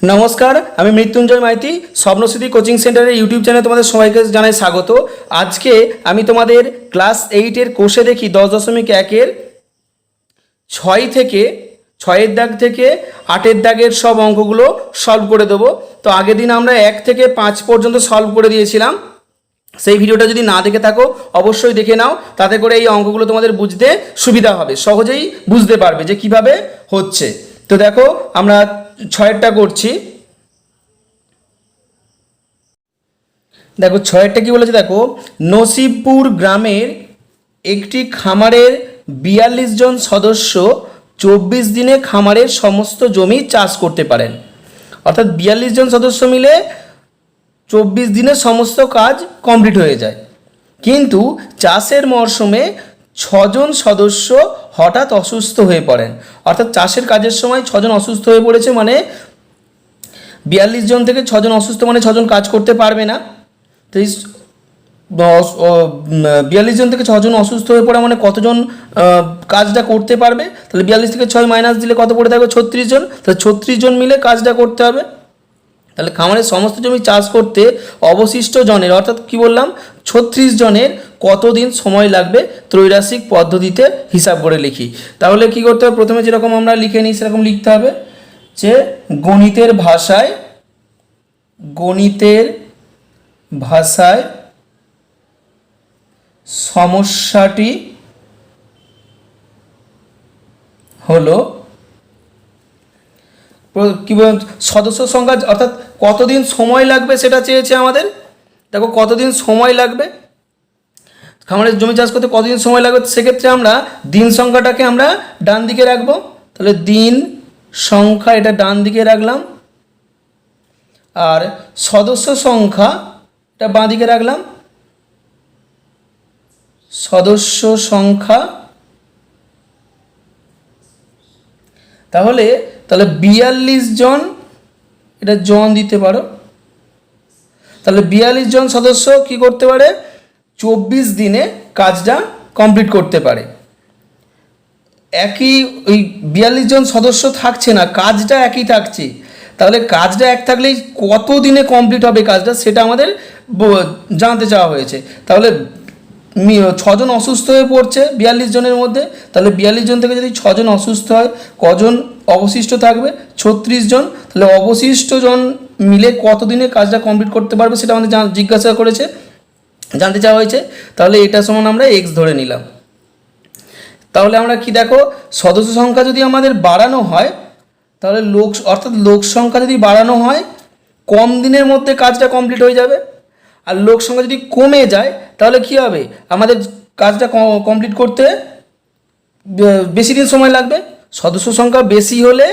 नमस्कार আমি মৃত্যুঞ্জয় মাইতি স্বপ্নস্মৃতি কোচিং সেন্টারের ইউটিউব চ্যানেলে তোমাদের সবাইকে জানাই স্বাগত। আজকে আমি তোমাদের ক্লাস 8 এর কোষে দেখি 10.1 এর 6 থেকে 6 দাগ থেকে 8 দাগের সব অঙ্কগুলো সলভ করে দেব। তো আগের দিন আমরা 1 থেকে 5 পর্যন্ত সলভ করে দিয়েছিলাম। সেই ভিডিওটা যদি না দেখে থাকো অবশ্যই দেখে নাও, তাতে করে এই অঙ্কগুলো তোমাদের বুঝতে সুবিধা হবে, সহজেই বুঝতে পারবে যে কিভাবে হচ্ছে। তো দেখো আমরা 6টা করছি। দেখো 6টা কি বলেছে, দেখো নসিবপুর গ্রামের একটি খামারের 42 জন সদস্য 24 দিনে খামারের সমস্ত জমি চাষ করতে পারেন। অর্থাৎ 42 জন সদস্য মিলে 24 দিনে সমস্ত কাজ কমপ্লিট হয়ে যায়, কিন্তু চাষের মরশুমে 6 জন সদস্য হঠাৎ অসুস্থ হয়ে পড়েন। অর্থাৎ চাষের কাজের সময় 6 জন অসুস্থ হয়ে পড়েছে, মানে 42 জন থেকে 6 জন অসুস্থ, মানে 6 জন কাজ করতে পারবে না। তো এই 42 জন থেকে 6 জন অসুস্থ হয়ে পড়া মানে কতজন কাজটা করতে পারবে? তাহলে 42 থেকে 6 মাইনাস দিলে কত পড়ে থাকবে? 36 জন। তাহলে 36 জন মিলে কাজটা করতে হবে। তাহলে খামারের সমস্ত জমি চাষ করতে অবশিষ্ট জনের, অর্থাৎ কি বললাম, 36 জনের কতদিন সময় লাগবে ত্রৈরাশিক পদ্ধতিতে হিসাব করে লিখি। তাহলে কি করতে হবে? প্রথমে যেরকম আমরা লিখে নিই সেরকম লিখতে হবে যে গণিতের ভাষায় সমস্যাটি হলো কি বল, সদস্য সংখ্যা, অর্থাৎ কতদিন সময় লাগবে সেটা চেয়েছে আমাদের। দেখো কতদিন সময় লাগবে খামারের জমি চাষ করতে, কতদিন সময় লাগবে। সেক্ষেত্রে আমরা দিন সংখ্যাটাকে আমরা ডান দিকে রাখবো। তাহলে দিন সংখ্যা এটা ডান দিকে রাখলাম, আর সদস্য সংখ্যা এটা বাঁ দিকে রাখলাম। সদস্য সংখ্যা তাহলে 42 জন, এটা জন দিতে পারো। তাহলে 42 জন সদস্য কি করতে পারে? 24 দিনে কাজটা কমপ্লিট করতে পারে। একই ওই 42 জন সদস্য থাকছে না, কাজটা একই থাকছে। তাহলে কাজটা এক থাকলেই কত দিনে কমপ্লিট হবে কাজটা, সেটা আমাদের জানতে চাওয়া হয়েছে। তাহলে 6 জন অসুস্থ হয়ে পড়ছে 42 জনের মধ্যে। তাহলে 42 জন থেকে যদি 6 জন অসুস্থ হয়, কজন অবশিষ্ট থাকবে? 36 জন। তাহলে অবশিষ্ট জন মিলে কত দিনে কাজটা কমপ্লিট করতে পারবে সেটা আমাদের জিজ্ঞাসা করেছে, জানতে চাওয়া হয়েছে। তাহলে এটা সমান আমরা এক্স ধরে নিলাম। তাহলে আমরা কি দেখো, সদস্য সংখ্যা যদি আমাদের বাড়ানো হয়, তাহলে অর্থাৎ লোক সংখ্যা যদি বাড়ানো হয়, কম দিনের মধ্যে কাজটা কমপ্লিট হয়ে যাবে। আর লোক সংখ্যা যদি কমে যায় তাহলে কি হবে? আমাদের কাজটা কমপ্লিট করতে বেশি দিন সময় লাগবে। সদস্য সংখ্যা বেশি হলে,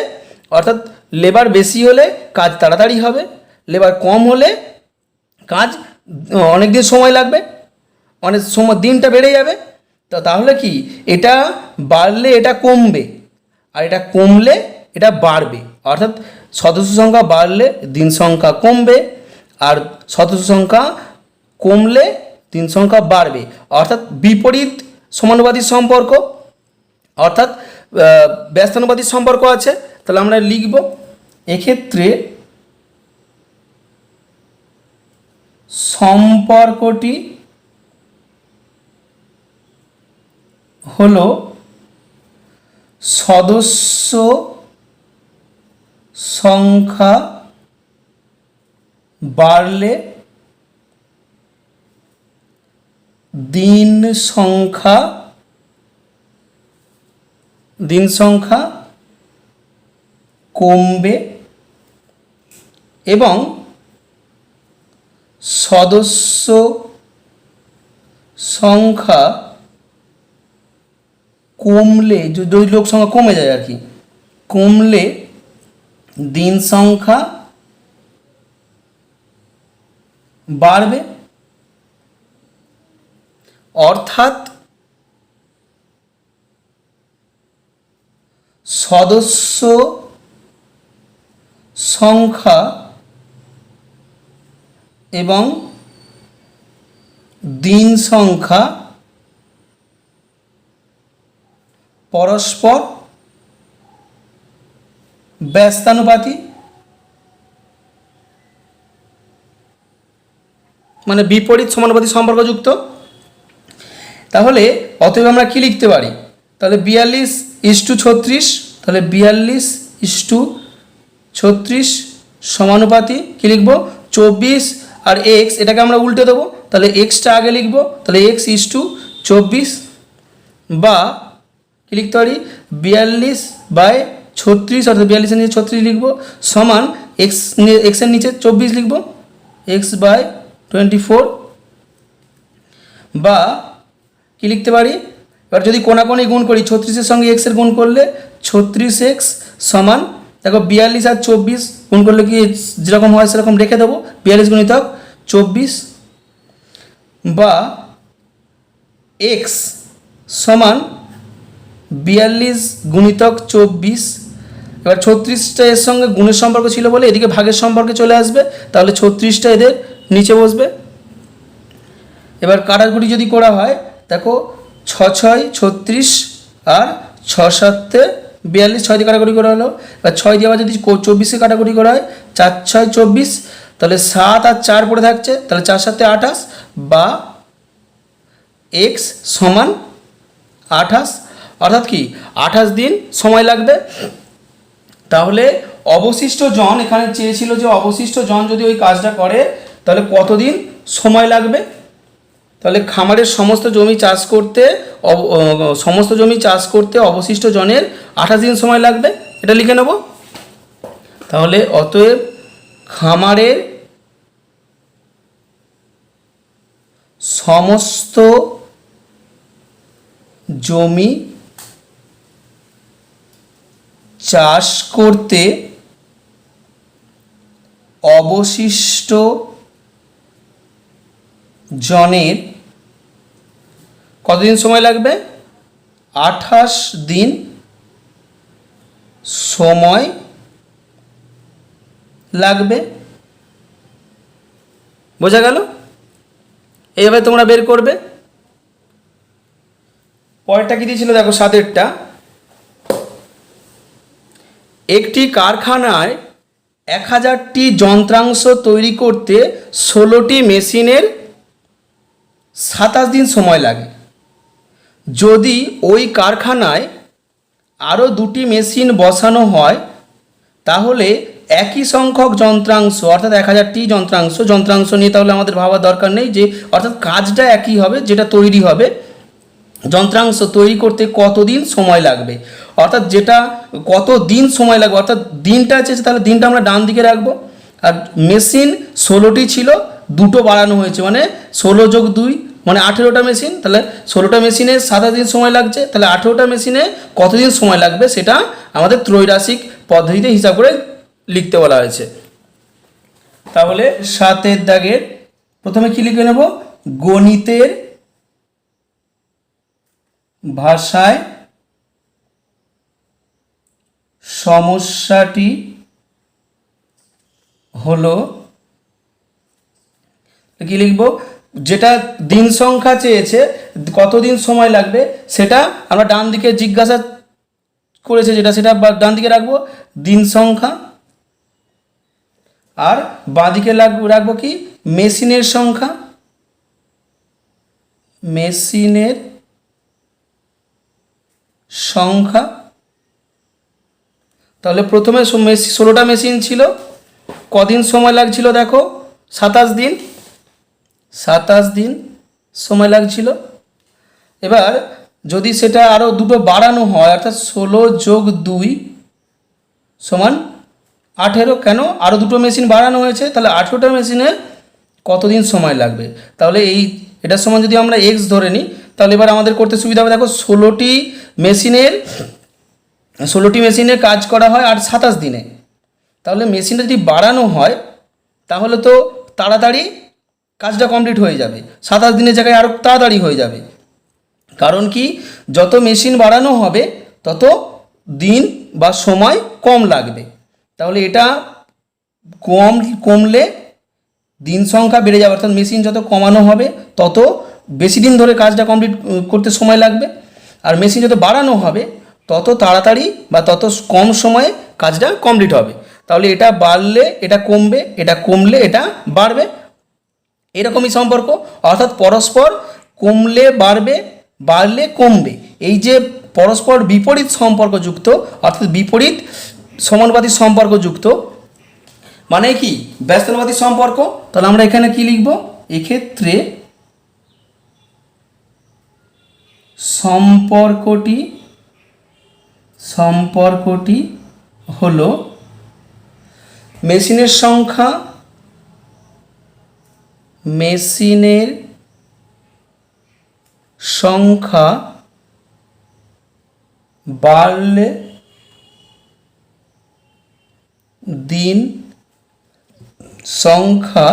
অর্থাৎ লেবার বেশি হলে কাজ তাড়াতাড়ি হবে, লেবার কম হলে কাজ অনেক দিন সময় লাগবে, অনেক সময় দিনটা বেড়ে যাবে। তাহলে কি, এটা বাড়লে এটা কমবে, আর এটা কমলে এটা বাড়বে। অর্থাৎ সদস্য সংখ্যা বাড়লে দিন সংখ্যা কমবে, আর সদস্য সংখ্যা কমলে দিন সংখ্যা বাড়বে। অর্থাৎ বিপরীত সমানুপাতিক সম্পর্ক, অর্থাৎ ব্যস্তানুপাতিক সম্পর্ক আছে। তাহলে আমরা লিখব, এক্ষেত্রে সম্পর্কটি হলো সদস্য সংখ্যা বাড়লে দিন সংখ্যা কমবে, এবং সদস্য সংখ্যা কমলে, যদি লোক সংখ্যা কমে যায় আর কি, কমলে দিন সংখ্যা বাড়বে। অর্থাৎ সদস্য সংখ্যা এবং দিন সংখ্যা পরস্পর ব্যস্তানুপাতি। মানে বিপরীত সমানুপাতিক সম্পর্কযুক্ত। তাহলে অতএব আমরা কি লিখতে পারি, তাহলে 42:36, তাহলে 42:36 সমানুপাতি কি লিখব 24 আর x, এটাকে আমরা উল্টে দেবো, তাহলে এক্সটা আগে লিখব, তাহলে x:24 বা কি লিখতে পারি 42/36, অর্থাৎ 42-এর নিচে 36 লিখব সমান এক্সের নিচে 24 লিখব x/24 বা কি লিখতে পারি, এবার যদি কোনাকোনি গুণ করি 36-এর সঙ্গে x এর গুণ করলে 36x সমান, দেখো 42 আর 24 গুণ করলে কি যেরকম হয় সেরকম রেখে দেবো 42 গুণিতক 24 বা x সমান 42 গুণিতক 24। এবার 36টা এর সঙ্গে গুণের সম্পর্ক ছিল বলে এদিকে ভাগের সম্পর্কে চলে আসবে, তাহলে 36টা এদের নিচে বসবে। এবার কাটাকুটি যদি করা হয় দেখো 6×6 36 আর 6×7 42, 6 দিয়ে কাটাকুটি করা হলো। এবার 6 দিয়ে আবার যদি 24-এ কাটাকুটি করা হয় 4×6 24, তাহলে 7 আর 4 পড়ে থাকছে, তাহলে 4×7 28 বা x সমান 28, অর্থাৎ কি 28 দিন সময় লাগবে। তাহলে অবশিষ্ট জন এখানে চেয়েছিল যে অবশিষ্ট জন যদি ওই কাজটা করে তাহলে কতদিন সময় লাগবে, তাহলে খামারের সমস্ত জমি চাষ করতে অবশিষ্ট জনের 28 দিন সময় লাগবে, এটা লিখে নেব। তাহলে অতএব খামারের সমস্ত জমি চাষ করতে অবশিষ্ট জনের কতদিন সময় লাগবে 28 দিন সময় লাগবে। বোঝা গেল? এইভাবে তোমরা বের করবে। পরেরটা কি দিয়েছিল দেখো 7-এরটা, একটি কারখানায় 1000টি যন্ত্রাংশ তৈরি করতে 16টি মেশিনের 27 দিন সময় লাগে। যদি ওই কারখানায় আরও 2টি মেশিন বসানো হয় তাহলে একই সংখ্যক যন্ত্রাংশ, অর্থাৎ 1000টি যন্ত্রাংশ নিয়ে তাহলে আমাদের ভাবার দরকার নেই, যে অর্থাৎ কাজটা একই হবে, যেটা তৈরি হবে যন্ত্রাংশ তৈরি করতে কতদিন সময় লাগবে, অর্থাৎ যেটা কত দিন সময় লাগবে, অর্থাৎ দিনটা আছে তাহলে দিনটা আমরা ডান দিকে রাখবো। আর মেশিন 16টি ছিল, 2টো বাড়ানো হয়েছে, মানে 16+2 মানে 18টা মেশিন, তাহলে 16টা মেশিনে 27 দিন সময় লাগছে, তাহলে 18টা মেশিনে কতদিন সময় লাগবে সেটা আমাদের ত্রৈরাশিক পদ্ধতিতে হিসাব করে লিখতে বলা হয়েছে। তাহলে 7-এর দাগের প্রথমে কি লিখে নেব, গণিতের ভাষায় সমস্যাটি হলো, কি লিখব, যেটা দিন সংখ্যা চেয়েছে কতদিন সময় লাগবে সেটা আমরা ডান দিকে জিজ্ঞাসা করেছে যেটা, সেটা ডান দিকে রাখবো দিন সংখ্যা, আর বাঁদিকে রাখবো কি মেশিনের সংখ্যা, মেশিনের সংখ্যা। তাহলে প্রথমে 16টা মেশিন ছিল, কদিন সময় লাগছিল দেখো 27 দিন, 27 দিন সময় লাগছিল। এবার যদি সেটা আরও 2টো বাড়ানো হয়, অর্থাৎ 16+2 সমান 18, কেন আরও 2টো মেশিন বাড়ানো হয়েছে, তাহলে 18টা মেশিনে কতদিন সময় লাগবে, তাহলে এটার সমান যদি আমরা x ধরে নিই তাহলে এবার আমাদের করতে সুবিধা হবে। দেখো 16টি মেশিনে কাজ করা হয় আর 27 দিনে, তাহলে মেশিনটা যদি বাড়ানো হয় তাহলে তো তাড়াতাড়ি কাজটা কমপ্লিট হয়ে যাবে, 27 দিনের জায়গায় আরও তাড়াতাড়ি হয়ে যাবে। কারণ কি, যত মেশিন বাড়ানো হবে তত দিন বা সময় কম লাগবে, তাহলে এটা কমলে দিন সংখ্যা বেড়ে যাবে, অর্থাৎ মেশিন যত কমানো হবে তত বেশি দিন ধরে কাজটা কমপ্লিট করতে সময় লাগবে, আর মেশিন যত বাড়ানো হবে তত তাড়াতাড়ি বা তত কম সময়ে কাজটা কমপ্লিট হবে। তাহলে এটা বাড়লে এটা কমবে, এটা কমলে এটা বাড়বে। এরকমই সম্পর্ক, অর্থাৎ পরস্পর কমলে বাড়বে, বাড়লে কমবে। এই যে পরস্পর বিপরীত সম্পর্কযুক্ত, অর্থাৎ বিপরীত সমানুপাতিক সম্পর্কযুক্ত, মানে কি ব্যস্তানুপাতিক সম্পর্ক। তাহলে আমরা এখানে কি লিখব, এক্ষেত্রে সম্পর্কটি হলো মেশিনের সংখ্যা বাড়লে দিন সংখ্যা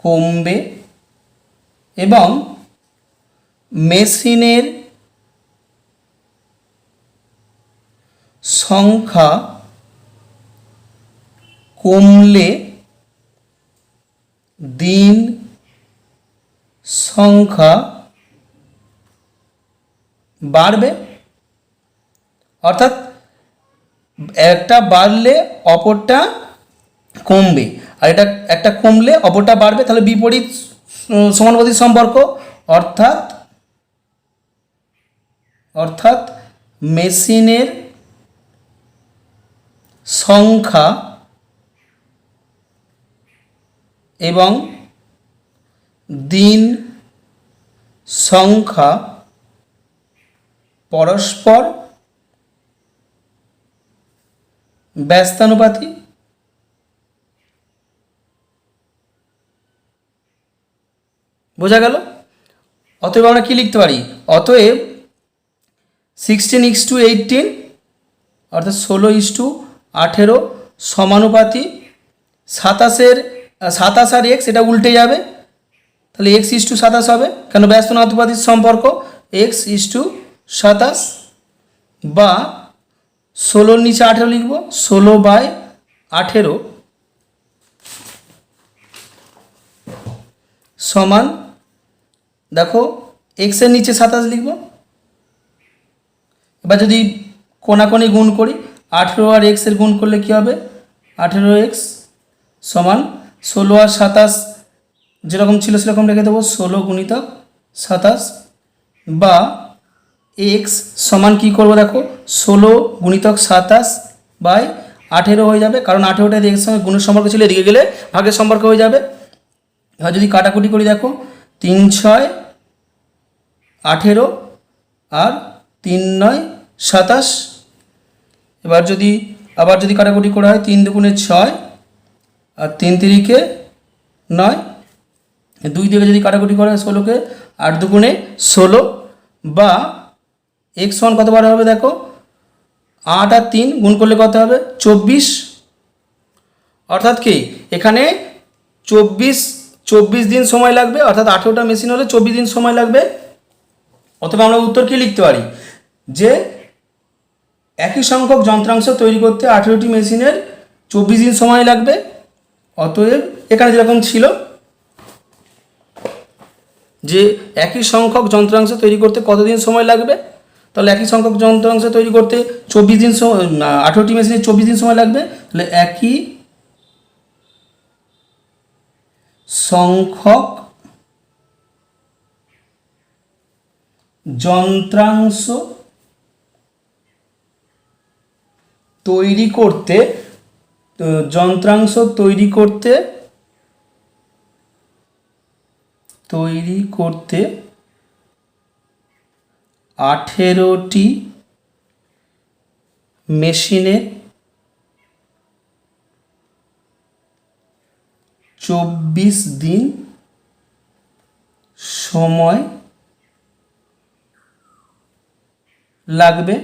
কমবে এবং মেশিনের সংখ্যা কমলে দিন সংখ্যা বাড়বে। অর্থাৎ একটা বাড়লে অপরটা কমবে, আর এটা একটা কমলে অপরটা বাড়বে, তাহলে বিপরীত সমানুপাতিক সম্পর্ক। অর্থাৎ মেশিনের সংখ্যা এবং দিন সংখ্যা পরস্পর ব্যস্তানুপাতিক। বোঝা গেল? অতএব আমরা কি লিখতে পারি, অতএব 16:18 অর্থাৎ 16:18 সমানুপাতি 27 আর x, এটা উল্টে যাবে, তাহলে x:27 হবে, কেন ব্যস্তানুপাতিক সম্পর্ক, x:27 বা 16 নিচে 18 লিখব, 16/18 সমান, দেখো x এর নিচে 27 লিখব। এবার যদি কোনাকোনি গুণ করি, 18 আর x এর গুণ করলে কি হবে, 18x সমান 16 আর 27 যেরকম ছিল সেরকম রেখে দেবো, 16 × 27 বা x সমান কি করব, দেখো 16 × 27/18 হয়ে যাবে, কারণ 18টা x সঙ্গে গুণের সম্পর্ক ছিল, এদিকে গেলে ভাগের সম্পর্ক হয়ে যাবে। আর যদি কাটাকুটি করি, দেখো 3×6 18 আর 3×9 27। এবার আবার যদি কাটাকুটি করা হয়, 3 × 2 = 6 আর 3 × 3 = 9, 2 দিকে যদি কাটাকুটি করা হয় 16কে, 8 × 2 = 16 বা x সমান কতবার হবে, দেখো 8 আর 3 গুণ করলে কত হবে, 24। অর্থাৎ কি এখানে 24 দিন সময় লাগবে, অর্থাৎ 18টা মেশিন হলে 24 দিন সময় লাগবে। অথবা আমরা উত্তর কি লিখতে পারি, যে একই সংখ্যক যন্ত্রাংশ তৈরি করতে 18টি মেশিনের 24 দিন সময় লাগবে। অতএব এখানে যেরকম ছিল যে একই সংখ্যক যন্ত্রাংশ তৈরি করতে কতদিন সময় লাগবে, তাহলে একই সংখ্যক যন্ত্রাংশ তৈরি করতে 24 দিন, 18টি মেশিনের 24 দিন সময় লাগবে। তাহলে একই সংখ্যক যন্ত্রাংশ তৈরি করতে 18টি মেশিনে 24 দিন সময় লাগবে।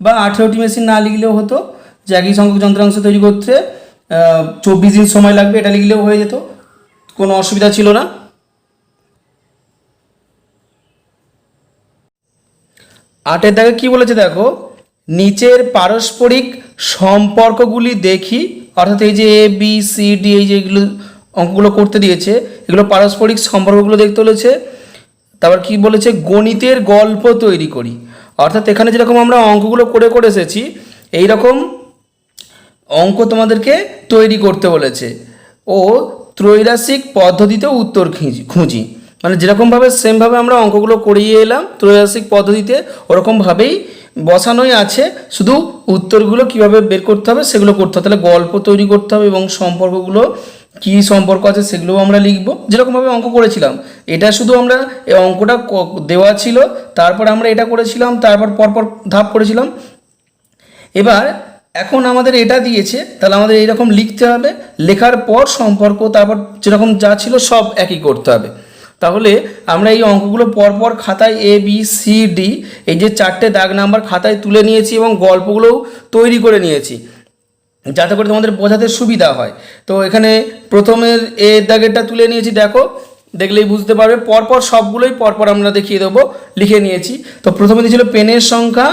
বা 18টি মেশিন না লিখলেও হতো, যে একই সংখ্যক যন্ত্রাংশ তৈরি করতে 24 দিন সময় লাগবে, এটা লিখলেও হয়ে যেত, কোনো অসুবিধা ছিল না। আটের দাগে কি বলেছে দেখো, নিচের পারস্পরিক সম্পর্কগুলি দেখি, অর্থাৎ এই যে এ বি সি ডি, এই যে এগুলো অঙ্কগুলো করতে দিয়েছে, এগুলো পারস্পরিক সম্পর্কগুলো দেখতে বলেছে। তারপর কি বলেছে, গণিতের গল্প তৈরি করি, অর্থাৎ এখানে যেরকম আমরা অঙ্কগুলো করে এসেছি, এই রকম অঙ্ক তোমাদেরকে তৈরি করতে বলেছে ও ত্রৈরাসিক পদ্ধতিতে উত্তর খুঁজি, মানে যেরকমভাবে সেমভাবে আমরা অঙ্কগুলো করিয়ে এলাম ত্রৈরাসিক পদ্ধতিতে ওরকমভাবেই বসানোই আছে, শুধু উত্তরগুলো কিভাবে বের করতে হবে সেগুলো করতে হবে। তাহলে গল্প তৈরি করতে হবে এবং সম্পর্কগুলো কী সম্পর্ক আছে সেগুলোও আমরা লিখব যেরকমভাবে অঙ্ক করেছিলাম। এটা শুধু আমরা এই অঙ্কটা দেওয়া ছিল, তারপর আমরা এটা করেছিলাম, তারপর পরপর ধাপ করেছিলাম। এবার এখন আমাদের এটা দিয়েছে, তাহলে আমাদের এইরকম লিখতে হবে, লেখার পর সম্পর্ক তারপর যেরকম যা ছিল সব একই করতে হবে। তাহলে আমরা এই অঙ্কগুলো পরপর খাতায় এ বি সি ডি এই যে 4টে দাগ নাম্বার খাতায় তুলে নিয়েছি এবং গল্পগুলোও তৈরি করে নিয়েছি যাতে করে তোমাদের বোঝাতে সুবিধা হয়। তো এখানে প্রথমের এ দাগেরটা তুলে নিয়েছি, দেখো, দেখলেই বুঝতে পারবে। পরপর সবগুলোই পরপর আমরা দেখিয়ে দেবো, লিখে নিয়েছি। তো প্রথমে দিয়েছিল পেনের সংখ্যা,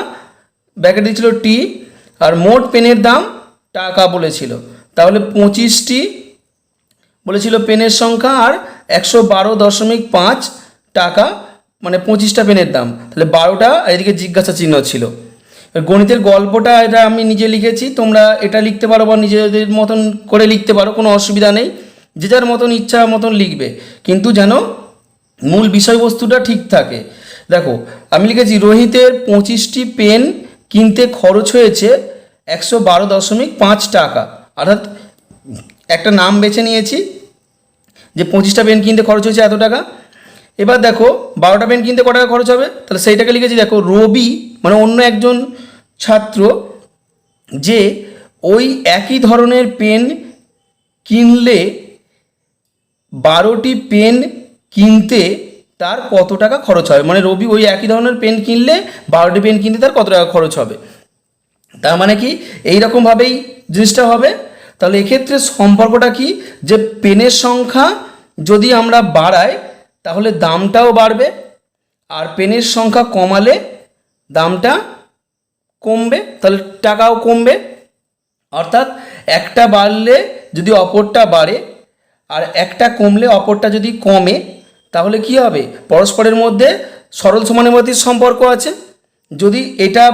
ব্যাকেট দিয়েছিল টি, আর মোট পেনের দাম টাকা বলেছিল। তাহলে 25টি বলেছিল পেনের সংখ্যা আর 112.5 টাকা, মানে 25টা পেনের দাম। তাহলে 12টা, আর এদিকে জিজ্ঞাসা চিহ্ন ছিল। গণিতের গল্পটা এটা আমি নিজে লিখেছি, তোমরা এটা লিখতে পারো বা নিজেদের মতন করে লিখতে পারো, কোনো অসুবিধা নেই, যে যার মতন ইচ্ছা মতন লিখবে, কিন্তু যেন মূল বিষয়বস্তুটা ঠিক থাকে। দেখো আমি লিখেছি রোহিতের 25টি পেন কিনতে খরচ হয়েছে 112.5 টাকা, অর্থাৎ একটা নাম বেছে নিয়েছি যে 25টা পেন কিনতে খরচ হয়েছে এত টাকা। এবার দেখো 12টা পেন কিনতে কত টাকা খরচ হবে, তাহলে সেইটাকে লিখেছি। দেখো রবি মানে অন্য একজন ছাত্র যে ওই একই ধরনের পেন কিনলে 12টি পেন কিনতে তার কত টাকা খরচ হবে, মানে রবি ওই একই ধরনের পেন কিনলে 12টি পেন কিনতে তার কত টাকা খরচ হবে। তার মানে কি এইরকমভাবেই জিনিসটা হবে। তাহলে এক্ষেত্রে সম্পর্কটা কি, যে পেনের সংখ্যা যদি আমরা বাড়াই তাহলে দামটাও বাড়বে, আর পেনের সংখ্যা কমালে দামটা কমবে, তাহলে টাকাও কমবে। অর্থাৎ একটা বাড়লে যদি অপরটা বাড়ে, আর একটা কমলে অপরটা যদি কমে, তাহলে কি হবে, পরস্পরের মধ্যে সরল সমানুপাতিক সম্পর্ক আছে। যদি এটা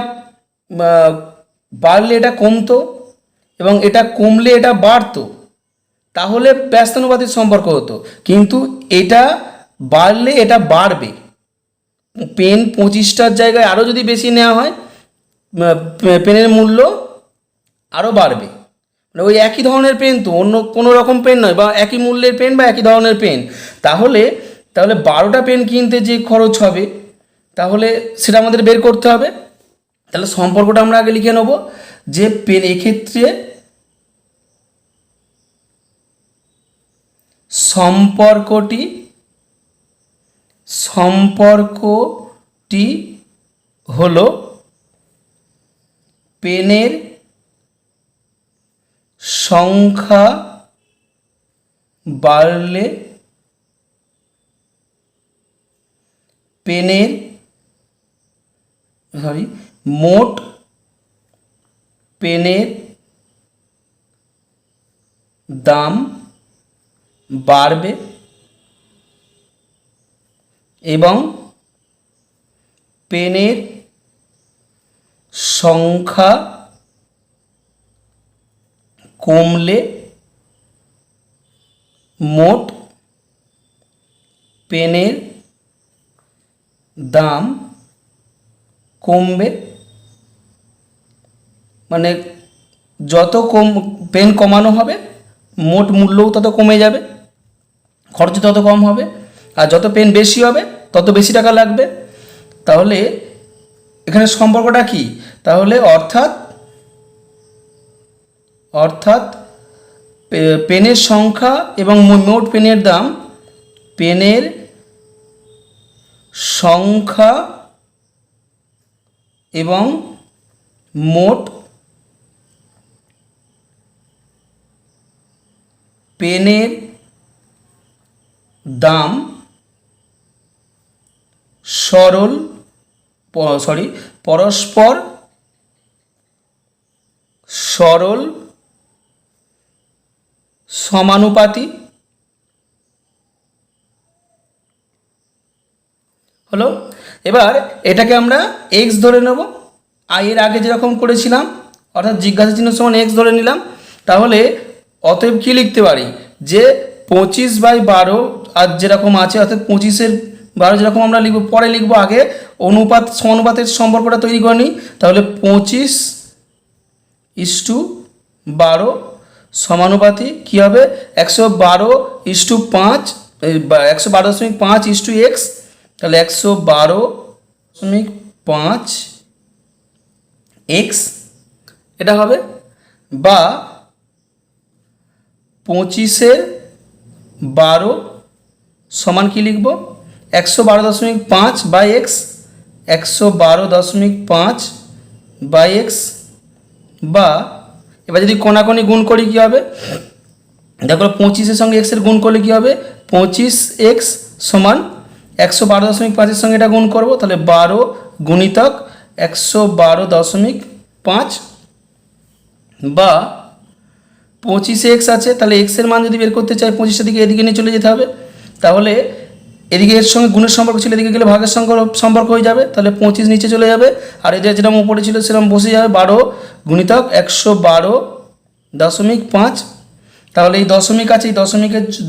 বাড়লে এটা কমতো এবং এটা কমলে এটা বাড়তো, তাহলে ব্যস্তানুপাতিক সম্পর্ক হতো। কিন্তু এটা বাড়লে এটা বাড়বে, পেন 25টার জায়গায় আরও যদি বেশি নেওয়া হয় পেনের মূল্য আরও বাড়বে। মানে ওই একই ধরনের পেন তো, অন্য কোনো রকম পেন নয়, বা একই মূল্যের পেন বা একই ধরনের পেন, তাহলে 12টা পেন কিনতে যে খরচ হবে তাহলে সেটা আমাদের বের করতে হবে। তাহলে সম্পর্কটা আমরা আগে লিখে নেব যে পেন এক্ষেত্রে সম্পর্কটি হলো পেনের সংখ্যা বাড়লে মোট পেনের দাম বাড়বে এবং পেনের সংখ্যা কমলে মোট পেনের দাম কমবে। মানে যত কম পেন কমানো হবে মোট মূল্যও তত কমে যাবে, খরচ তত কম হবে, আর যত পেন বেশি হবে তত বেশি টাকা লাগবে। তাহলে এখানে সম্পর্কটা কি, তাহলে অর্থাৎ পেনের সংখ্যা এবং মোট পেনের দাম, পেনের সংখ্যা এবং মোট পেনের দাম পরস্পর সরল সমানুপাতি হলো। এবার এটাকে আমরা এক্স ধরে নেব, এর আগে যেরকম করেছিলাম, অর্থাৎ জিজ্ঞাসা চিহ্ন সমান এক্স ধরে নিলাম। তাহলে অতএব কি লিখতে পারি যে 25/12 আর যেরকম আছে অর্থাৎ 25/12 যেরকম আমরা লিখবো, পরে লিখবো, আগে অনুপাত সমানুপাতের সম্পর্কটা তৈরি করে নিই। তাহলে 25:12 সমানুপাতি কী হবে 112:5 112.5 x, তাহলে 112.5 x এটা হবে, বা 25/12 সমান কি লিখব 112.5/x 112.5/x, বা এবার যদি কোনাকুনি গুণ করি কী হবে, দেখো 25-এর সঙ্গে x এর গুণ করলে কী হবে 25x সমান 112.5-এর সঙ্গে এটা গুণ করব, তাহলে 12 গুণিতক 112.5, বা 25x আছে, তাহলে x এর মান যদি বের করতে চাই 25টার দিকে এদিকে নিয়ে চলে যেতে হবে, তাহলে এদিকে এর সঙ্গে গুণের সম্পর্ক ছিল, এদিকে গেলে ভাগের সম্পর্ক হয়ে যাবে, তাহলে 25 নিচে চলে যাবে, আর এদের যেরকম উপরে ছিল সেরকম বসে যাবে 12 গুণিতক 112.5, তাহলে এই দশমিক আছে, এই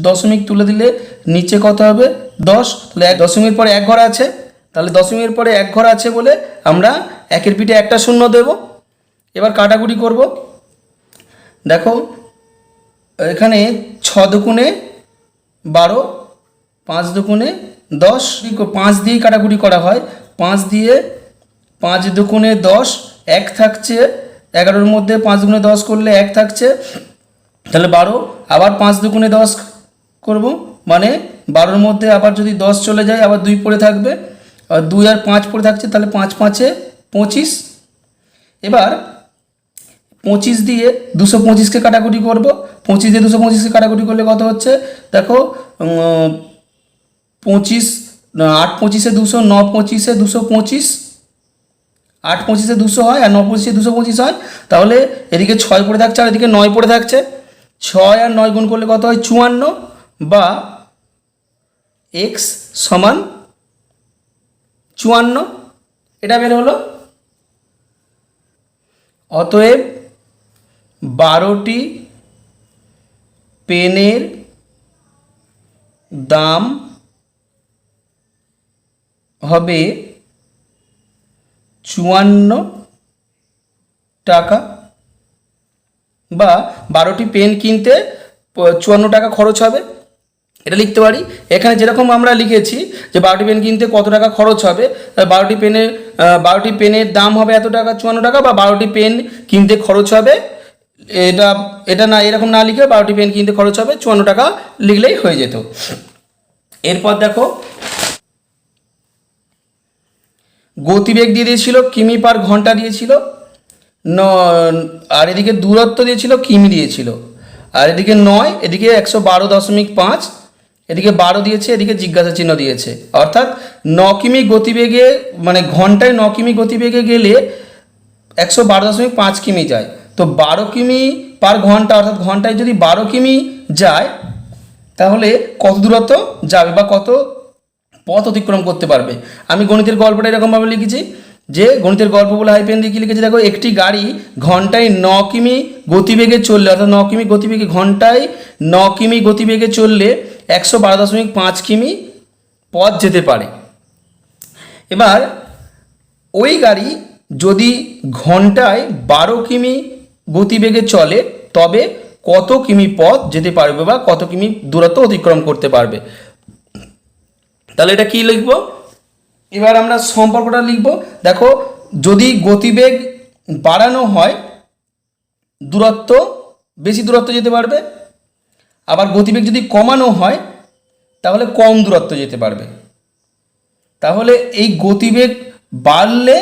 দশমিক তুলে দিলে নিচে কত হবে 10, তাহলে দশমিকের পরে এক ঘর আছে, তাহলে দশমিকের পরে এক ঘর আছে বলে আমরা একের পিঠে একটা শূন্য দেব। এবার কাটাকুটি করব, দেখো এখানে 6 দুগুণে 12, 5 দুগুণে 10, 5 দিয়ে কাটাকুটি করা হয়, 5 দিয়ে 5 দুগুণে 10, 1 থাকছে 11-এর মধ্যে 5 দুগুণে 10 করলে 1 থাকছে, তাহলে 12, আবার 5 দুগুণে 10 করব, মানে 12-এর মধ্যে আবার যদি 10 চলে যায় আবার 2 পড়ে থাকবে, আর 2 আর 5 পড়ে থাকছে, তাহলে 5×5 = 25। এবার 25 দিয়ে 225কে কাটাকুটি করব, 25 দিয়ে 225কে কাটাকুটি করলে কত হচ্ছে দেখো 25, 8×25 = 200, 9×25 = 225, 8×25 = 200 হয় আর 9×25 = 225 হয়, তাহলে এদিকে 6 পড়ে থাকছে আর এদিকে 9 পড়ে থাকছে, 6 আর 9 গুণ করলে কত হয় 54, বা x সমান 54, এটা বের হলো। অতএব 12টি পেনের দাম হবে 54 টাকা, বা 12টি পেন কিনতে 54 টাকা খরচ হবে, এটা লিখতে পারি। এখানে যেরকম আমরা লিখেছি যে 12টি পেন কিনতে কত টাকা খরচ হবে, 12টি পেনের দাম হবে এত টাকা 54 টাকা, বা 12টি পেন কিনতে খরচ হবে, এটা না এরকম না লিখে 12টি পেন কিনতে খরচ হবে 54 টাকা লিখলেই হয়ে যেত। এরপর দেখো গতিবেগ দিয়ে দিয়েছিল কিমি/ঘন্টা দিয়েছিল, আর এদিকে দূরত্ব দিয়েছিল কিমি দিয়েছিল, আর এদিকে 9, এদিকে 112.5, এদিকে 12 দিয়েছে, এদিকে জিজ্ঞাসা চিহ্ন দিয়েছে, অর্থাৎ 9 কিমি গতিবেগে মানে ঘন্টায় 9 কিমি গতিবেগে গেলে 112.5 কিমি যায়, তো 12 কিমি/ঘন্টা অর্থাৎ ঘন্টায় যদি 12 কিমি যায় তাহলে কত দূরত্ব যাবে বা কত পথ অতিক্রম করতে পারবে। আমি গণিতের গল্পটা এরকমভাবে লিখেছি যে গণিতের গল্প বলে হাইপেন দিয়ে কী লিখেছি দেখো, একটি গাড়ি ঘন্টায় 9 কিমি গতিবেগে চললে, অর্থাৎ 9 কিমি গতিবেগে ঘন্টায় 9 কিমি গতিবেগে চললে 112.5 কিমি পথ যেতে পারে। এবার ওই গাড়ি যদি ঘন্টায় 12 কিমি গতিবেগে চলে তবে কত কিমি পথ যেতে পারবে বা কত কিমি দূরত্ব অতিক্রম করতে পারবে। তাহলে এটা কি লিখব, এবার আমরা সম্পর্কটা লিখব। দেখো যদি গতিবেগ বাড়ানো হয় দূরত্ব বেশি দূরত্ব যেতে পারবে, আবার গতিবেগ যদি কমানো হয় তাহলে কম দূরত্ব যেতে পারবে। তাহলে এই গতিবেগ বাড়লে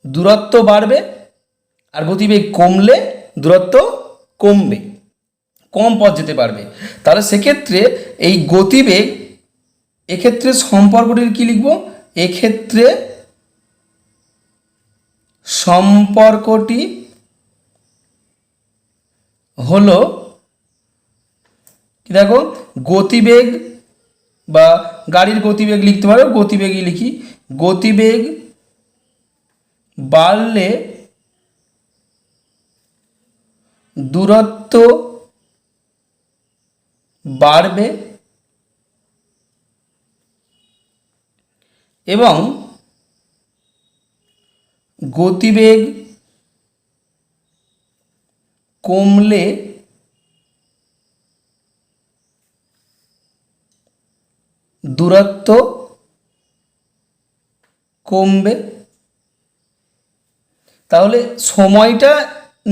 দূরত্ব বাড়বে আর গতিবেগ কমলে দূরত্ব কমবে, কম পথ যেতে পারবে। তাহলে সেক্ষেত্রে এই গতিবেগ, এক্ষেত্রে সম্পর্কটির কি লিখব, এক্ষেত্রে সম্পর্কটি হলো কি দেখো গতিবেগ বা গাড়ির গতিবেগ লিখতে পারো, গতিবেগই লিখি, গতিবেগ বাড়লে দূরত্ব বাড়বে এবং গতিবেগ কমলে দূরত্ব কমবে। তাহলে সময়টা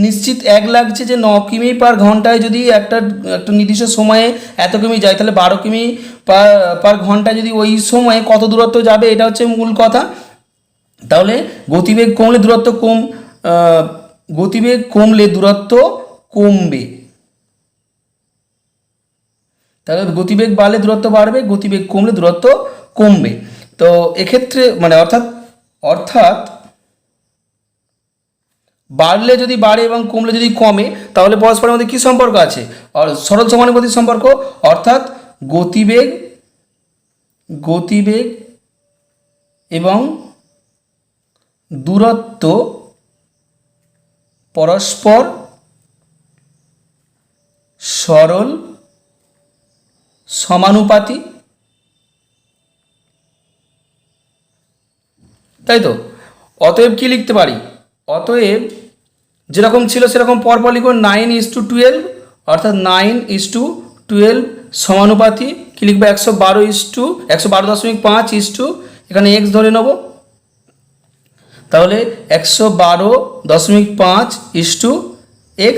নিশ্চিত এক লাগছে যে 9 কিমি পার ঘন্টায় যদি একটা নির্দিষ্ট সময়ে এত কিমি যায়, তাহলে 12 কিমি পার ঘন্টায় যদি ওই সময়ে কত দূরত্ব যাবে, এটা হচ্ছে মূল কথা। তাহলে গতিবেগ কমলে দূরত্ব কমবে। তাহলে গতিবেগ বাড়লে দূরত্ব বাড়বে, গতিবেগ কমলে দূরত্ব কমবে। তো এক্ষেত্রে মানে অর্থাৎ বাড়লে যদি বাড়ে এবং কমলে যদি কমে, তাহলে পরস্পরের মধ্যে কী সম্পর্ক আছে? সরল সমানুপাতিক সম্পর্ক। অর্থাৎ গতিবেগ এবং দূরত্ব পরস্পর সরল সমানুপাতি, তাই তো? অতএব কি লিখতে পারি? অতএব যেরকম ছিল সেরকম পরপর লিখব, 9:12, অর্থাৎ 9:12 সমানুপাতি কি লিখবো? 112.5 এখানে x ধরে নেব। তাহলে 112.5 x,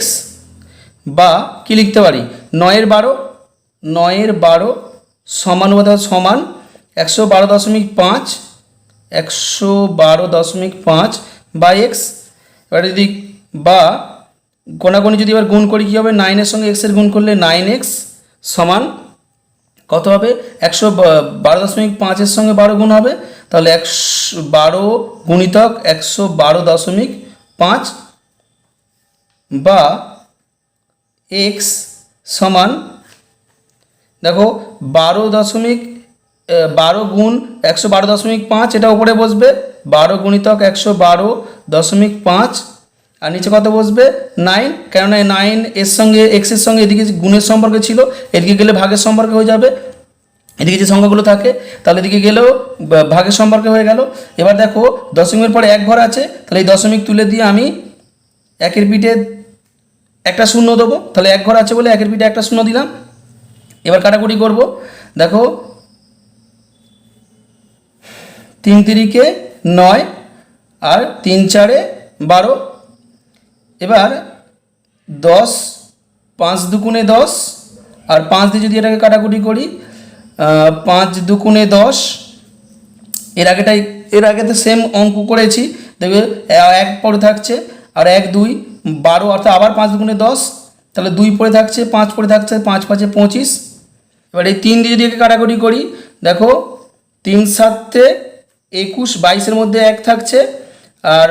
বা কি লিখতে পারি? 9/12 সমানুপাতি সমান 112.5 বা x। এবার যদি বা কোনাকুনি যদি এবার গুণ করি, কী হবে? 9-এর সঙ্গে x এর গুণ করলে 9x সমান কত হবে? 112.5-এর সঙ্গে 12 গুণ হবে, তাহলে 112 গুণিতক 112.5 বা x সমান, দেখো 12 গুণ 112.5, এটা উপরে বসবে 12 গুণিতক 112.5, আর নিচে কত বসবে? 9, কেননা 9 এর সঙ্গে x এর সঙ্গে এদিকে গুণের সম্পর্কে ছিল, এদিকে গেলে ভাগের সম্পর্কে হয়ে যাবে। এদিকে যে সংখ্যাগুলো থাকে তাহলে এদিকে গেলেও ভাগের সম্পর্কে হয়ে গেল। এবার দেখো দশমিকের পরে 1 ঘর আছে, তাহলে এই দশমিক তুলে দিয়ে আমি 1-এর পিঠে একটা শূন্য দেবো, তাহলে 1 ঘর আছে বলে 1-এর পিঠে একটা শূন্য দিলাম। এবার কাটাকুটি করব, দেখো 3-3 9 আর 3-4 12। এবার 10, 5-2 10, আর 5 দিয়ে যদি এটাকে কাটাকুটি করি, 5-2 10। এর আগে তো সেম অঙ্ক করেছি, দেখবে 1 পড়ে থাকছে, আর 1 2 12, অর্থাৎ আবার 5-2 10, তাহলে 2 পড়ে থাকছে, 5 পড়ে থাকছে, 5-5 25। এবার এই 3 দিয়ে যদি একে কাটাকুটি করি, দেখো 3-7 21, 22-এর মধ্যে 1 থাকছে, আর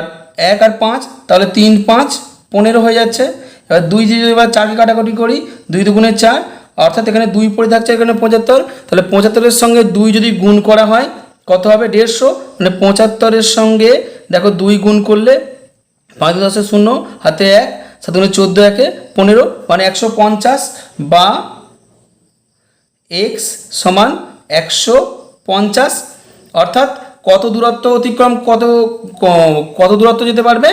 1 আর 5, তাহলে 3-5 15 হয়ে যাচ্ছে। এবার 2 দিয়ে যদি এবার 4কে কাটাকুটি করি, 2-2 4, অর্থাৎ এখানে 2 পড়ে থাকছে, এখানে 75, তাহলে 75-এর সঙ্গে 2 যদি গুণ করা হয় কত হবে? 150। মানে 75-এর সঙ্গে দেখো 2 গুণ করলে 5 10 0, হাতে 1, 7 14, 1 15, মানে 150, বা x সমান 150। অর্থাৎ কত দূরত্ব অতিক্রম কত দূরত্ব যেতে পারবে?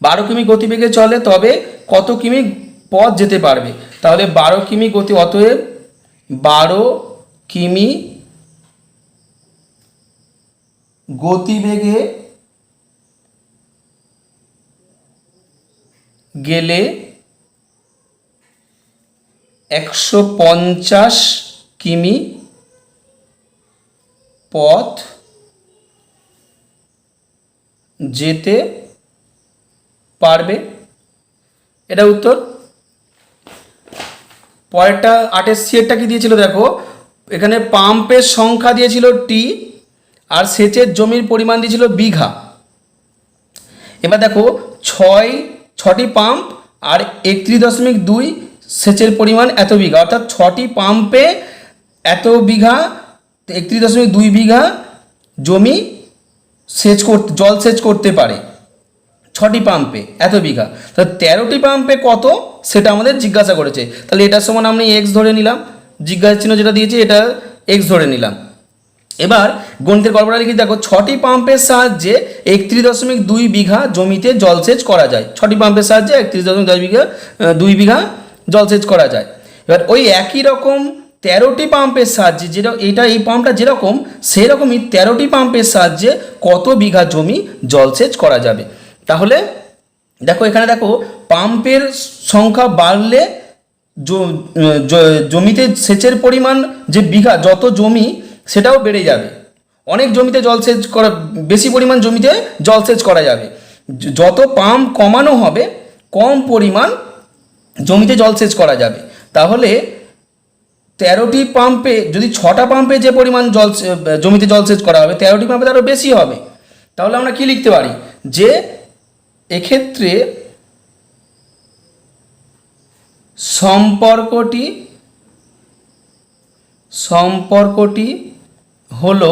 12 কিমি গতিবেগে চলে তবে কত কিমি পথ যেতে পারবে? তাহলে 12 কিমি গতি, অতএব 12 কিমি গতিবেগে গেলে 150 কিমি পথ যেতে পারবে। এটা উত্তর। পরেরটা 8-এর সিয়েরটা কি দিয়েছিল দেখো, এখানে পাম্পের সংখ্যা দিয়েছিল টি, আর সেচের জমির পরিমাণ দিয়েছিল বিঘা। এবার দেখো 6টি পাম্প আর 31.2 সেচের পরিমাণ এত বিঘা, অর্থাৎ 6টি পাম্পে এত বিঘা, 31.2 বিঘা জমি জল সেচ করতে পারে। 6টি পাম্পে এত বিঘা, তো 13টি পাম্পে কত সেটা আমাদের জিজ্ঞাসা করেছে। তাহলে এটার সমান আমি এক্স ধরে নিলাম, জিজ্ঞাসা চিহ্ন যেটা দিয়েছে এটা এক্স ধরে নিলাম। এবার গণিতের গল্পটা লিখে দেখো, 6টি পাম্পের সাহায্যে 31.2 বিঘা জমিতে জলসেচ করা যায়। 6টি পাম্পের সাহায্যে 31.2 বিঘা জলসেচ করা যায়। এবার ওই একই রকম 13টি পাম্পের সাহায্যে, যেটা এই পাম্পটা যেরকম সেরকমই 13টি পাম্পের সাহায্যে কত বিঘা জমি জলসেচ করা যাবে। তাহলে দেখো এখানে দেখো, পাম্পের সংখ্যা বাড়লে জমিতে সেচের পরিমাণ যে বিঘা, যত জমি সেটাও বেড়ে যাবে। অনেক জমিতে জলসেচ করা, বেশি পরিমাণ জমিতে জলসেচ করা যাবে। যত পাম্প কমানো হবে কম পরিমাণ জমিতে জলসেচ করা যাবে। তাহলে 13টি পাম্পে যদি 6টা পাম্পে যে পরিমাণ জমিতে জলসেচ করা হবে, 13টি পাম্পে আরও বেশি হবে। তাহলে আমরা কি লিখতে পারি, যে এক্ষেত্রে সম্পর্কটি হলো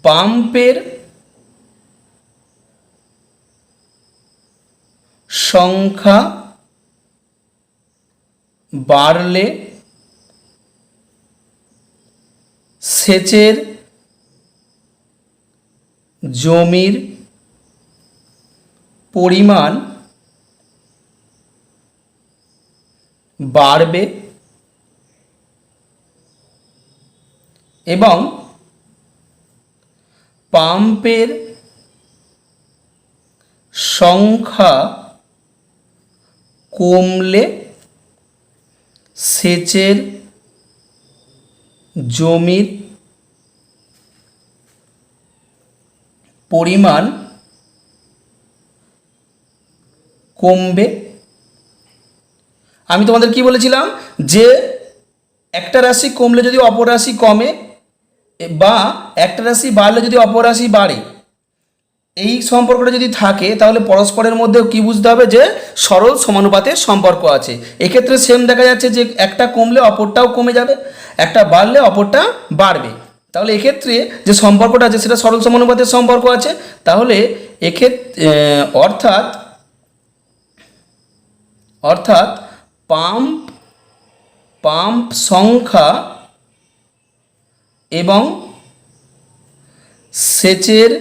পাম্পের সংখ্যা বাড়লে সেচের জমির পরিমাণ বাড়বে এবং পাম্পের সংখ্যা কমলে সেচের জমির পরিমাণ কমবে। আমি তোমাদের কি বলেছিলাম, যে একটা রাশি কমলে যদি অপর রাশি কমে, বা একটা রাশি বাড়লে যদি অপর রাশি বাড়ে, এই সম্পর্কটা যদি থাকে তাহলে পরস্পরের মধ্যে কি বুঝতে হবে, যে সরল সমানুপাতের সম্পর্ক আছে। এক্ষেত্রে সেম দেখা যাচ্ছে যে একটা কমলে অপরটাও কমে যাবে, একটা বাড়লে অপরটা বাড়বে। তাহলে এক্ষেত্রে যে সম্পর্কটা আছে সেটা সরল সমানুপাতের সম্পর্ক আছে। তাহলে এক্ষেত্রে অর্থাৎ পাম্প সংখ্যা এবং সেচের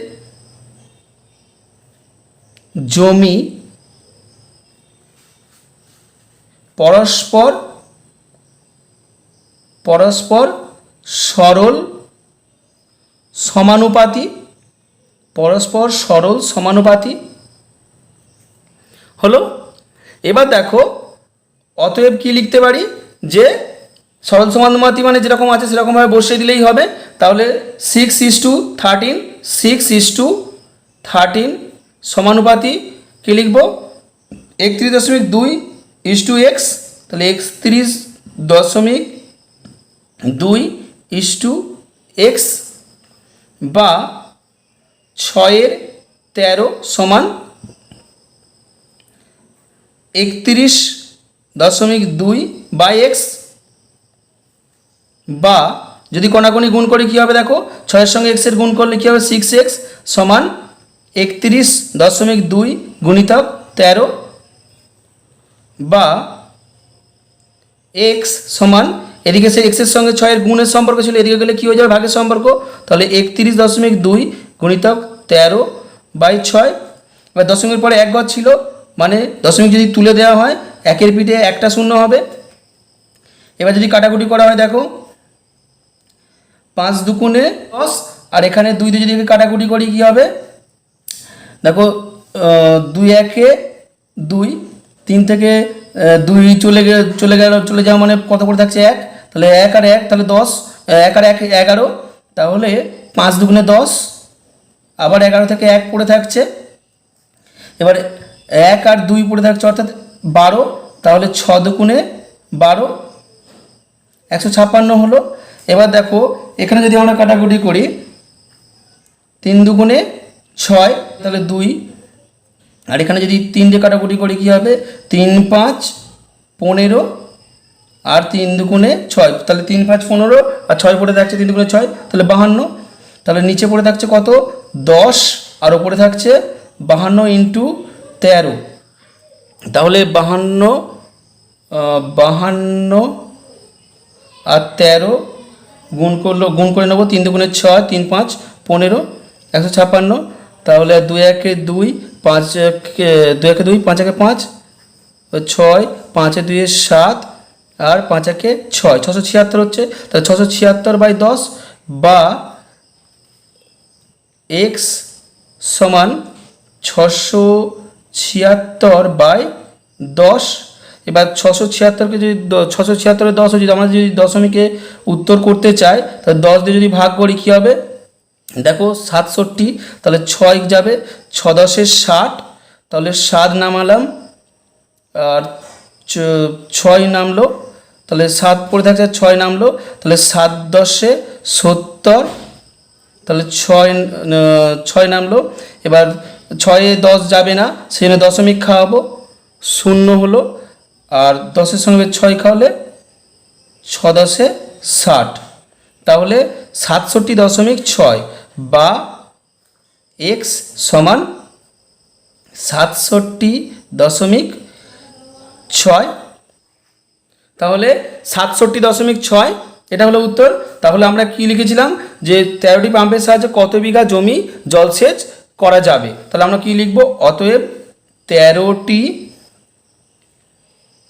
জমি পরস্পর সরল সমানুপাতি হলো। এবার দেখো, অতএব কি লিখতে পারি, যে সরল সমানুপাতি মানে যেরকম আছে সেরকমভাবে বসিয়ে দিলেই হবে। তাহলে 6:13 সমানুপাতি কি লিখব, 31.2:x। তাহলে 31.2:x বা 6/13 সমান 31.2/x, বা যদি কোনাকুনি গুণ করি কী হবে দেখো, 6-এর সঙ্গে x এর গুণ করলে কী হবে, 6x সমান 31.2 গুণিতক 13, বা x সমান, এদিকে সে x এর সঙ্গে 6-এর গুণের সম্পর্ক ছিল, এদিকে গেলে কী হয়ে যাবে, ভাগের সম্পর্ক। তাহলে 31.2 গুণিতক 13/6। এবার দশমিকের পরে 1 ঘর ছিল, মানে দশমিক যদি তুলে দেওয়া হয় একের পিঠে একটা শূন্য হবে। এবার যদি কাটাকুটি করা হয় দেখো, 5 দুগুণে 10, আর এখানে 2 দিয়ে যদি কাটাকুটি করি কী হবে দেখো, 2 1-এ 2, 3 থেকে 2 চলে যাওয়া মানে কত করে থাকছে 1, তাহলে 1 আর 1 তাহলে 10, 1 আর 1 11, তাহলে 5 দুগুণে 10, আবার 11 থেকে 1 পড়ে থাকছে, এবার 1 আর 2 পড়ে থাকছে অর্থাৎ 12, তাহলে 6 দুগুণে 12, 156 হলো। এবার দেখো এখানে যদি আমরা কাটাকুটি করি, 3 দুগুণে 6, তাহলে 2, আর এখানে যদি 3 দিয়ে কাটাকুটি করি কী হবে, 3 5 15, আর 3 দুগুণে 6, তাহলে 3 5 15, আর 6 পড়ে থাকছে 3 দুগুণে 6, তাহলে 52। তাহলে নিচে পড়ে থাকছে কত, 10, আর ওপরে থাকছে 52 × 13, তাহলে 52 আর 13 গুণ করে নেবো, 3 দুগুণে 6, 3 5 15, 156। তাহলে 2 1 2, 5 2 1 2, 5 1 5, 6, 5 2 7 আর 5 1 6, 676 হচ্ছে। তাহলে 676/10 বা x সমান 676/10। এবার 676কে যদি 676-এর 10 যদি আমরা যদি দশমিকে উত্তর করতে চাই, তাহলে 10 দিয়ে যদি ভাগ করি কী হবে দেখো 67, তাহলে 6 যাবে, 6 10 60, তাহলে 7 নামালাম আর 6 নামলো, তাহলে 7 পড়ে থাকছে, 6 নামলো, তাহলে 7 10 70, তাহলে 6 নামলো। এবার 6-এ 10 যাবে না, সেখানে দশমিক খাওয়াবো, 0 হলো, আর 10-এর সঙ্গে 6 খাওয়ালে 6 10 60, তাহলে 67.6 বা x সমান 67.6। তাহলে 67.6 এটা হলো উত্তর। তাহলে আমরা কি লিখেছিলাম যে 13টি পাম্পের সাহায্যে কত বিঘা জমি জলসেচ করা যাবে। তাহলে আমরা কি লিখব, অতএব 13টি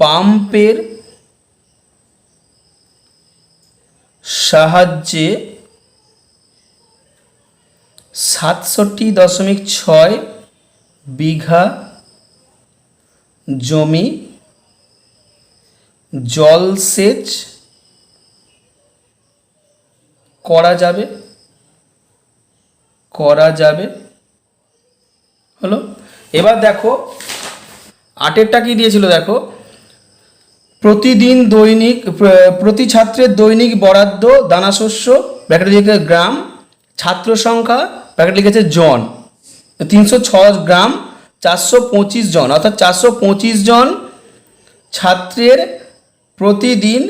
পাম্পের সাহায্যে 67.6 বিঘা জমি জলসেচ করা যাবে হলো। এবার দেখো 8এরটা কি দিয়েছিল দেখো, প্রতিদিন দৈনিক প্রতি ছাত্রের দৈনিক বরাদ্দ দানাশস্য ব্র্যাকেটে লিখেছে গ্রাম, ছাত্র সংখ্যা ব্র্যাকেটে লিখেছে জন, 306 গ্রাম, 425 জন, অর্থাৎ 425 জন ছাত্রের প্রতিদিন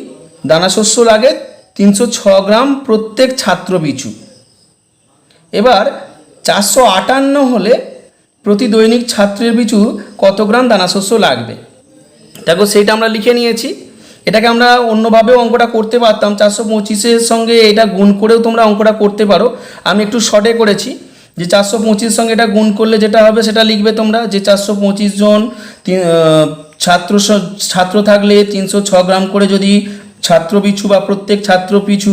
দানাশস্য লাগে 306 গ্রাম প্রত্যেক ছাত্র পিছু। এবার 458 হলে প্রতি দৈনিক ছাত্রের পিছু কত গ্রাম দানাশস্য লাগবে। দেখো সেইটা আমরা লিখে নিয়েছি। এটাকে আমরা অন্যভাবেও অঙ্কটা করতে পারতাম, 425-এর সঙ্গে এটা গুণ করেও তোমরা অঙ্কটা করতে পারো। আমি একটু শর্টে করেছি যে 425 সঙ্গে এটা গুণ করলে যেটা হবে সেটা লিখবে তোমরা, যে 425 জন ছাত্র থাকলে 306 গ্রাম করে যদি ছাত্র পিছু বা প্রত্যেক ছাত্র পিছু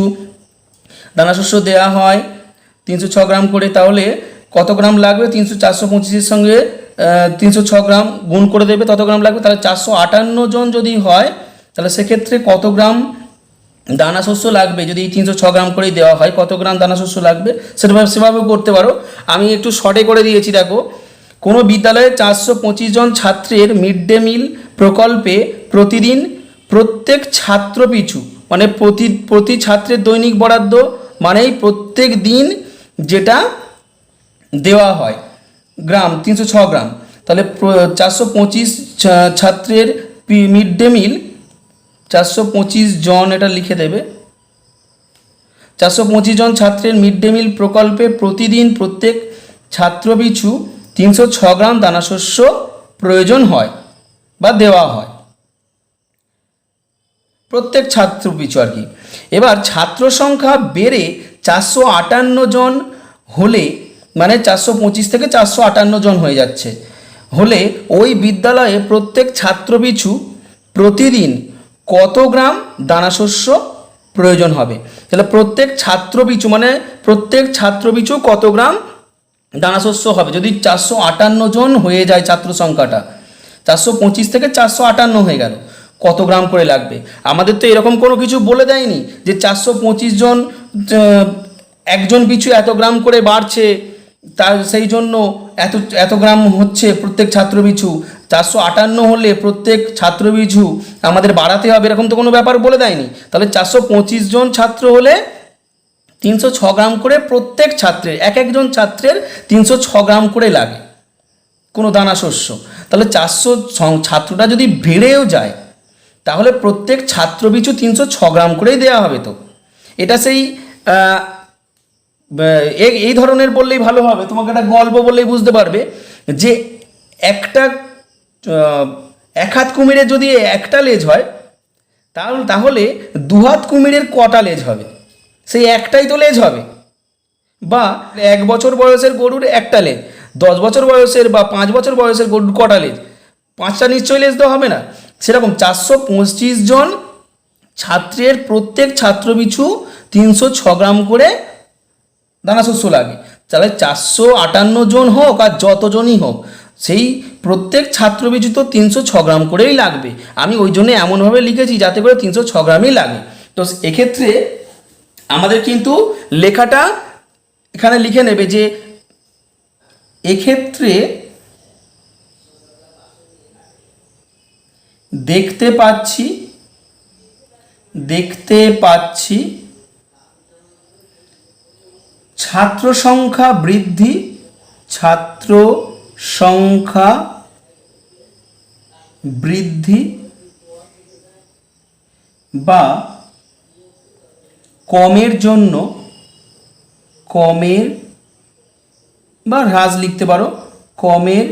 দানাশস্য দেওয়া হয় 306 গ্রাম করে, তাহলে কত গ্রাম লাগবে, 425-এর সঙ্গে 306 গ্রাম গুণ করে দেবে, তত গ্রাম লাগবে। তাহলে 458 জন যদি হয় তাহলে সেক্ষেত্রে কত গ্রাম দানাশস্য লাগবে, যদি 306 গ্রাম করেই দেওয়া হয় কত গ্রাম দানাশস্য লাগবে সেভাবে করতে পারো। আমি একটু শর্টে করে দিয়েছি। দেখো, কোনো বিদ্যালয়ে 425 জন ছাত্রের মিড ডে মিল প্রকল্পে প্রতিদিন প্রত্যেক ছাত্র পিছু মানে প্রতি ছাত্রের দৈনিক বরাদ্দ মানেই প্রত্যেক দিন যেটা দেওয়া হয় গ্রাম 306 গ্রাম, তাহলে 425 ছাত্রের মিড ডে মিল 425 জন এটা লিখে দেবে, 425 জন ছাত্রের মিড ডে মিল প্রকল্পে প্রতিদিন প্রত্যেক ছাত্র পিছু 306 গ্রাম দানাশস্য প্রয়োজন হয় বা দেওয়া হয় প্রত্যেক ছাত্র পিছু আর কি। এবার ছাত্র সংখ্যা বেড়ে 458 জন হলে, মানে 425 থেকে 458 জন হয়ে যাচ্ছে হলে, ওই বিদ্যালয়ে প্রত্যেক ছাত্র পিছু প্রতিদিন কত গ্রাম দানাশস্য প্রয়োজন হবে। তাহলে প্রত্যেক ছাত্র পিছু মানে প্রত্যেক ছাত্র পিছু কত গ্রাম দানাশস্য হবে। যদি 458 জন হয়ে যায় ছাত্র সংখ্যাটা, 425 থেকে 458 হয়ে গেল, কত গ্রাম করে লাগবে। আমাদের তো এরকম কোনো কিছু বলে দেয়নি যে 425 জন একজন পিছু এত গ্রাম করে বাড়ছে, তার সেই জন্য এত গ্রাম হচ্ছে প্রত্যেক ছাত্র পিছু। 458 হলে প্রত্যেক ছাত্র পিছু আমাদের বাড়াতে হবে, এরকম তো কোনো ব্যাপার বলে দেয়নি। তাহলে 425 জন ছাত্র হলে 306 গ্রাম করে প্রত্যেক ছাত্রের, এক একজন ছাত্রের 306 গ্রাম করে লাগে কোনো দানাশস্য। তাহলে 400 ছাত্রটা যদি বেড়েও যায় তাহলে প্রত্যেক ছাত্র পিছু 306 গ্রাম করেই দেওয়া হবে। তো এটা সেই এই ধরনের বললেই ভালো হবে, তোমাকে একটা গল্প বললেই বুঝতে পারবে যে একটা এক হাত কুমিরের যদি একটা লেজ হয় তাহলে দু হাত কুমিরের কটা লেজ হবে? সেই একটাই তো লেজ হবে। বা 1 বছর বয়সের গরুর একটা লেজ, 10 বছর বয়সের বা 5 বছর বয়সের গরুর কটা লেজ? 5টা নিশ্চয়ই লেজ তো হবে না। সেরকম 425 জন ছাত্রের প্রত্যেক ছাত্রপিছু 306 গ্রাম করে দানাশস্য লাগে। তাহলে 458 জন হোক আর যতজনই হোক, সেই প্রত্যেক ছাত্রপিছু তো 306 গ্রাম করেই লাগবে। আমি ওই জন্য এমনভাবে লিখেছি যাতে করে 306 গ্রামই লাগে। তো এক্ষেত্রে আমাদের কিন্তু লেখাটা এখানে লিখে নেবে যে এক্ষেত্রে দেখতে পাচ্ছি ছাত্র সংখ্যা বৃদ্ধি বা কমের বা হ্রাস লিখতে পারো, কমের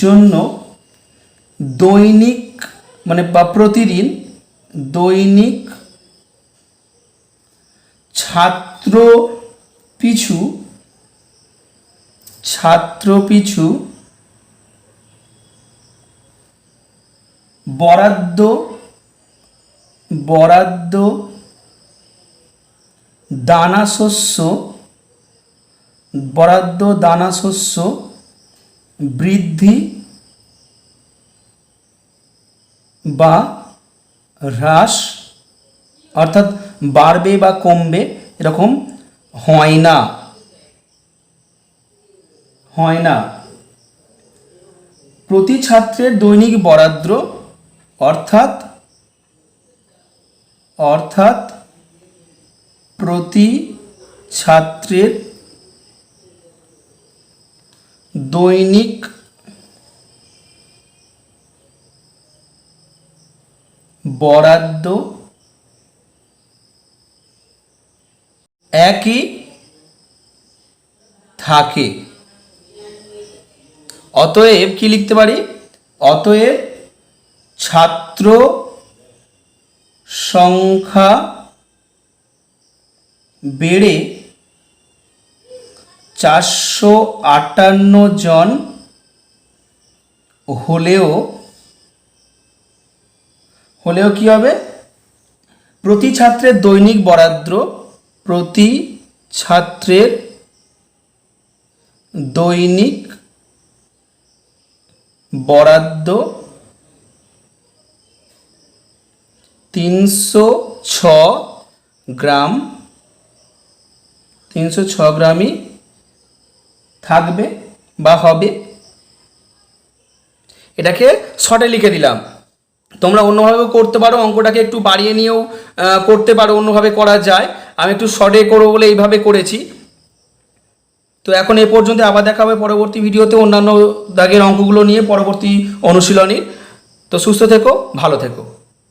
জন্য দৈনিক মানে বা প্রতিদিন দৈনিক ছাত্র পিছু বরাদ্দ দানাশস্য বৃদ্ধি বা হ্রাস, অর্থাৎ বাড়বে বা কমবে, এরকম হয় না। প্রতি ছাত্রের দৈনিক বরাদ্দ অর্থাৎ প্রতি ছাত্রের দৈনিক বরাদ্দ একই থাকে। অতএব কি লিখতে পারি? অতএব ছাত্র সংখ্যা বেড়ে 458 জন হলেও কি হবে? প্রতি ছাত্রের দৈনিক বরাদ্দ 306 গ্রামই থাকবে বা হবে। এটাকে শর্টে লিখে দিলাম। তোমরা অন্যভাবেও করতে পারো, অঙ্কটাকে একটু বাড়িয়ে নিয়েও করতে পারো, অন্যভাবে করা যায়। আমি একটু শর্টে করবো বলে এইভাবে করেছি। তো এখন এ পর্যন্ত, আবার দেখা হবে পরবর্তী ভিডিওতে অন্যান্য দাগের অঙ্কগুলো নিয়ে, পরবর্তী অনুশীলনী। তো সুস্থ থেকো, ভালো থেকো।